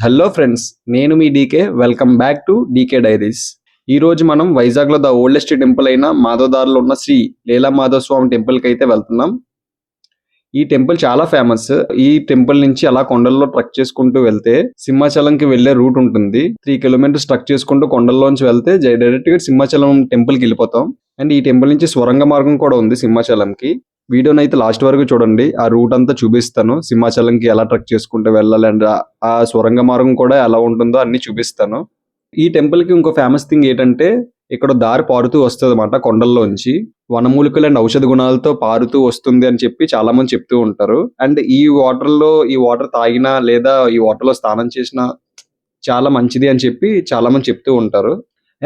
Hello friends, నేను మీ DK. Welcome back to DK diaries. ఈ రోజు మనం వైజాగ్లో ద ఓల్డెస్ట్ టెంపుల్ అయిన మాధవదారిలో ఉన్న శ్రీ లీలా మాధవ స్వామి టెంపుల్కి అయితే వెళ్తున్నాం. ఈ టెంపుల్ చాలా ఫేమస్. ఈ టెంపుల్ నుంచి అలా కొండల్లో ట్రక్ చేసుకుంటూ వెళ్తే సింహాచలంకి వెళ్లే రూట్ ఉంటుంది. 3 కిలోమీటర్స్ ట్రక్ చేసుకుంటూ కొండల్లోంచి వెళ్తే డైరెక్ట్ గా సింహాచలం టెంపుల్ కి వెళ్ళిపోతాం. అండ్ ఈ టెంపుల్ నుంచి స్వరంగ మార్గం కూడా ఉంది సింహాచలంకి. వీడియోని అయితే లాస్ట్ వరకు చూడండి. ఆ రూట్ అంతా చూపిస్తాను. సింహాచలంకి ఎలా ట్రక్ చేసుకుంటూ వెళ్ళాలి అండ్ ఆ స్వరంగ మార్గం కూడా ఎలా ఉంటుందో అన్ని చూపిస్తాను. ఈ టెంపుల్ కి ఇంకో ఫేమస్ థింగ్ ఏంటంటే, ఇక్కడ దారి పారుతూ వస్తుంది అన్నమాట కొండల్లోంచి. వనమూలికలు అండ్ ఔషధ గుణాలతో పారుతూ వస్తుంది అని చెప్పి చాలా మంది చెప్తూ ఉంటారు. అండ్ ఈ వాటర్ తాగినా లేదా ఈ వాటర్ లో స్నానం చేసినా చాలా మంచిది అని చెప్పి చాలా మంది చెప్తూ ఉంటారు.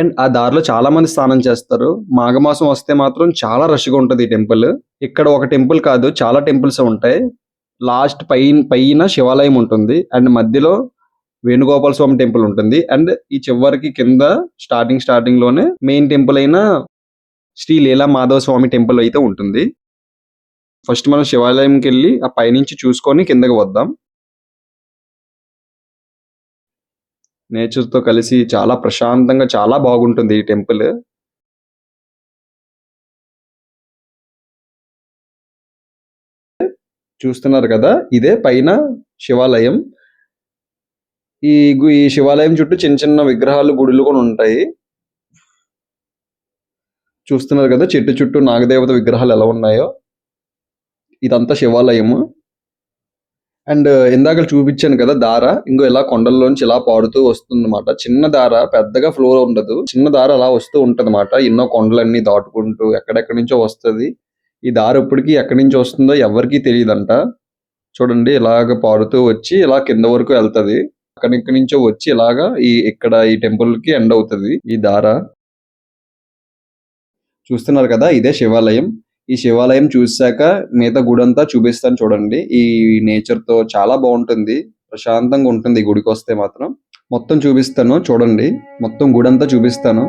అండ్ ఆ దారిలో చాలా మంది స్నానం చేస్తారు. మాఘమాసం వస్తే మాత్రం చాలా రష్ గా ఉంటది ఈ టెంపుల్. ఇక్కడ ఒక టెంపుల్ కాదు, చాలా టెంపుల్స్ ఉంటాయి. లాస్ట్ పైన శివాలయం ఉంటుంది అండ్ మధ్యలో వేణుగోపాల స్వామి టెంపుల్ ఉంటుంది. అండ్ ఈ చివరికి కింద స్టార్టింగ్ లోనే మెయిన్ టెంపుల్ అయిన శ్రీ లీలా మాధవ స్వామి టెంపుల్ అయితే ఉంటుంది. ఫస్ట్ మనం శివాలయంకి వెళ్ళి ఆ పైనుంచి చూసుకొని కిందకి వద్దాం. నేచర్ తో కలిసి చాలా ప్రశాంతంగా చాలా బాగుంటుంది ఈ టెంపుల్. చూస్తున్నారు కదా, ఇదే పైన శివాలయం. ఈ శివాలయం చుట్టూ చిన్న చిన్న విగ్రహాలు, గుడులు కూడా ఉంటాయి. చూస్తున్నారు కదా చెట్టు చుట్టూ నాగదేవత విగ్రహాలు ఎలా ఉన్నాయో. ఇదంతా శివాలయము. అండ్ ఇందాక చూపించాను కదా దార, ఇంకో ఇలా కొండల్లోంచి ఇలా పాడుతూ వస్తుందన్నమాట. చిన్న దార, పెద్దగా ఫ్లోర్ ఉండదు. చిన్న దార అలా వస్తూ ఉంటదన్నమాట. ఎన్నో కొండలన్నీ దాటుకుంటూ ఎక్కడెక్కడి నుంచో వస్తది. ఈ దారి ఇప్పటికీ ఎక్కడి నుంచి వస్తుందో ఎవరికీ తెలియదంట. చూడండి, ఇలాగ పారుతూ వచ్చి ఇలా కింద వరకు వెళ్తది. అక్కడి నుంచో వచ్చి ఇలాగా ఇక్కడ ఈ టెంపుల్ కి ఎండ్ అవుతది ఈ దార. చూస్తున్నారు కదా, ఇదే శివాలయం. ఈ శివాలయం చూసాక మిగతా గుడి అంతా చూపిస్తాను చూడండి. ఈ నేచర్ తో చాలా బాగుంటుంది, ప్రశాంతంగా ఉంటుంది. ఈ గుడికి వస్తే మాత్రం మొత్తం చూపిస్తాను చూడండి. మొత్తం గుడి అంతా చూపిస్తాను.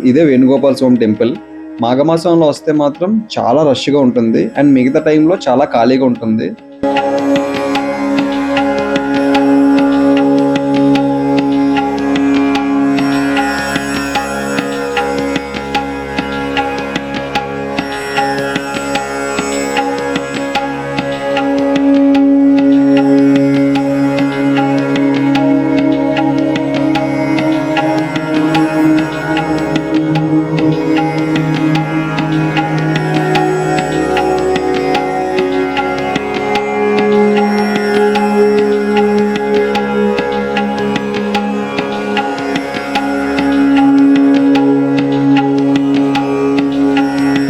ఇదే వేణుగోపాల స్వామి టెంపుల్. మాఘమాసంలో వస్తే మాత్రం చాలా రష్ గా ఉంటుంది అండ్ మిగతా టైంలో చాలా ఖాళీగా ఉంటుంది.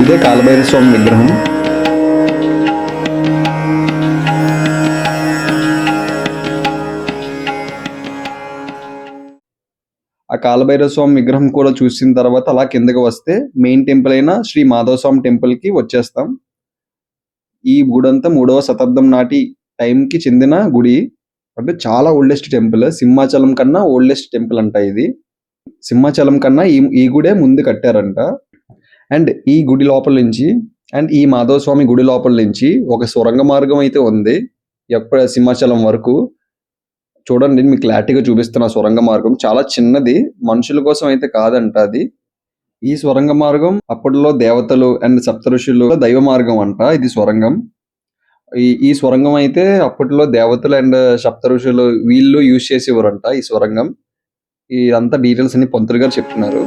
ఇదే కాలభైరవ స్వామి విగ్రహం. ఆ కాలభైరవ స్వామి విగ్రహం కూడా చూసిన తర్వాత అలా కిందకి వస్తే మెయిన్ టెంపుల్ అయిన శ్రీ మాధవ స్వామి టెంపుల్ కి వచ్చేస్తాం. ఈ గుడి అంతా 3వ శతాబ్దం నాటి టైంకి చెందిన గుడి. అంటే చాలా ఓల్డెస్ట్ టెంపుల్. సింహాచలం కన్నా ఓల్డెస్ట్ టెంపుల్ అంట ఇది. సింహాచలం కన్నా ఈ గుడే ముందు కట్టారంట. అండ్ ఈ గుడి లోపల నుంచి అండ్ ఈ మాధవ స్వామి గుడి లోపల నుంచి ఒక సొరంగ మార్గం అయితే ఉంది సింహాచలం వరకు. చూడండి, మీకు క్లారిటీగా చూపిస్తున్న సొరంగ మార్గం చాలా చిన్నది, మనుషుల కోసం అయితే కాదంట అది. ఈ సొరంగ మార్గం అప్పట్లో దేవతలు అండ్ సప్త ఋషులు దైవ మార్గం అంట ఇది సొరంగం. ఈ సొరంగం అయితే అప్పట్లో దేవతలు అండ్ సప్త ఋషులు వీళ్ళు యూజ్ చేసేవారంట ఈ సొరంగం. ఇదంతా డీటెయిల్స్ అన్ని పంతులు గారు చెప్తున్నారు.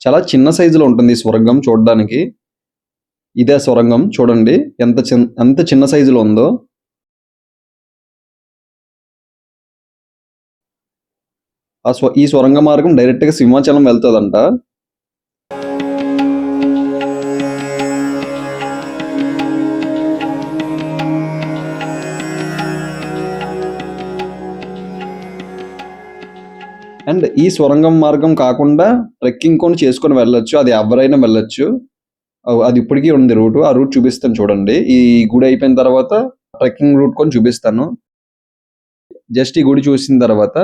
చాలా చిన్న సైజులో ఉంటుంది ఈ సొరంగం చూడడానికి. ఇదే సొరంగం చూడండి ఎంత చిన్న సైజులో ఉందో. ఈ సొరంగ మార్గం డైరెక్ట్గా సింహాచలం వెళ్తుందంట. అండ్ ఈ సొరంగం మార్గం కాకుండా ట్రెక్కింగ్ కూడా చేసుకొని వెళ్ళొచ్చు. అది ఎవరైనా వెళ్ళొచ్చు. అది ఇప్పటికీ ఉంది రూట్. ఆ రూట్ చూపిస్తాను చూడండి. ఈ గుడి అయిపోయిన తర్వాత ట్రెక్కింగ్ రూట్ కూడా చూపిస్తాను. జస్ట్ ఈ గుడి చూసిన తర్వాత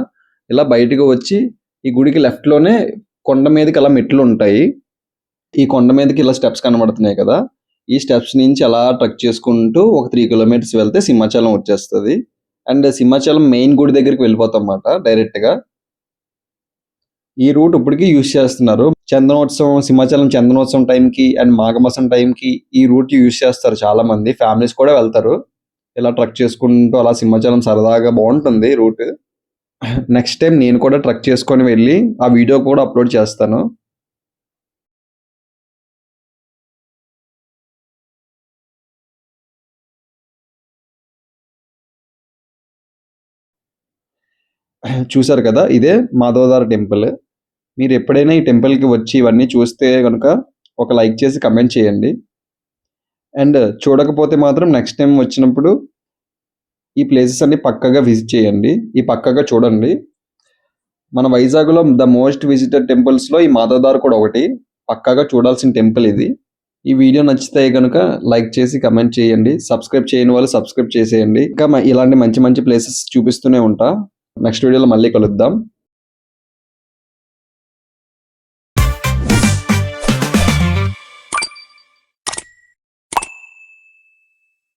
ఇలా బయటకు వచ్చి ఈ గుడికి లెఫ్ట్లోనే కొండ మీదకి అలా మెట్లు ఉంటాయి. ఈ కొండ మీదకి ఇలా స్టెప్స్ కనబడుతున్నాయి కదా, ఈ స్టెప్స్ నుంచి అలా ట్రెక్ చేసుకుంటూ ఒక 3 కిలోమీటర్స్ వెళ్తే సింహాచలం వచ్చేస్తుంది. అండ్ సింహాచలం మెయిన్ గుడి దగ్గరికి వెళ్ళిపోతాం అన్నమాట డైరెక్ట్గా. ఈ రూట్ ఇప్పటికీ యూజ్ చేస్తున్నారు. చందనోత్సవం, సింహాచలం చందనోత్సవం టైంకి అండ్ మాఘమాసం టైంకి ఈ రూట్ యూజ్ చేస్తారు చాలా మంది. ఫ్యామిలీస్ కూడా వెళ్తారు. ఇలా ట్రెక్ చేసుకుంటూ అలా సింహాచలం సరదాగా బాగుంటుంది రూట్. నెక్స్ట్ టైం నేను కూడా ట్రెక్ చేసుకొని వెళ్ళి ఆ వీడియో కూడా అప్లోడ్ చేస్తాను. చూసారు కదా, ఇదే మాధవధార టెంపుల్. మీరు ఎప్పుడైనా ఈ టెంపుల్కి వచ్చి ఇవన్నీ చూస్తే కనుక ఒక లైక్ చేసి కమెంట్ చేయండి. అండ్ చూడకపోతే మాత్రం నెక్స్ట్ టైం వచ్చినప్పుడు ఈ ప్లేసెస్ అన్ని పక్కగా విజిట్ చేయండి. ఈ పక్కగా చూడండి. మన వైజాగ్లో ద మోస్ట్ విజిటెడ్ టెంపుల్స్లో ఈ మాధవధార కూడా ఒకటి. పక్కాగా చూడాల్సిన టెంపుల్ ఇది. ఈ వీడియో నచ్చితే కనుక లైక్ చేసి కమెంట్ చేయండి. సబ్స్క్రైబ్ చేయని వాళ్ళు సబ్స్క్రైబ్ చేసేయండి. ఇంకా ఇలాంటి మంచి మంచి ప్లేసెస్ చూపిస్తూనే ఉంటా. నెక్స్ట్ వీడియోలో మళ్ళీ కలుద్దాం.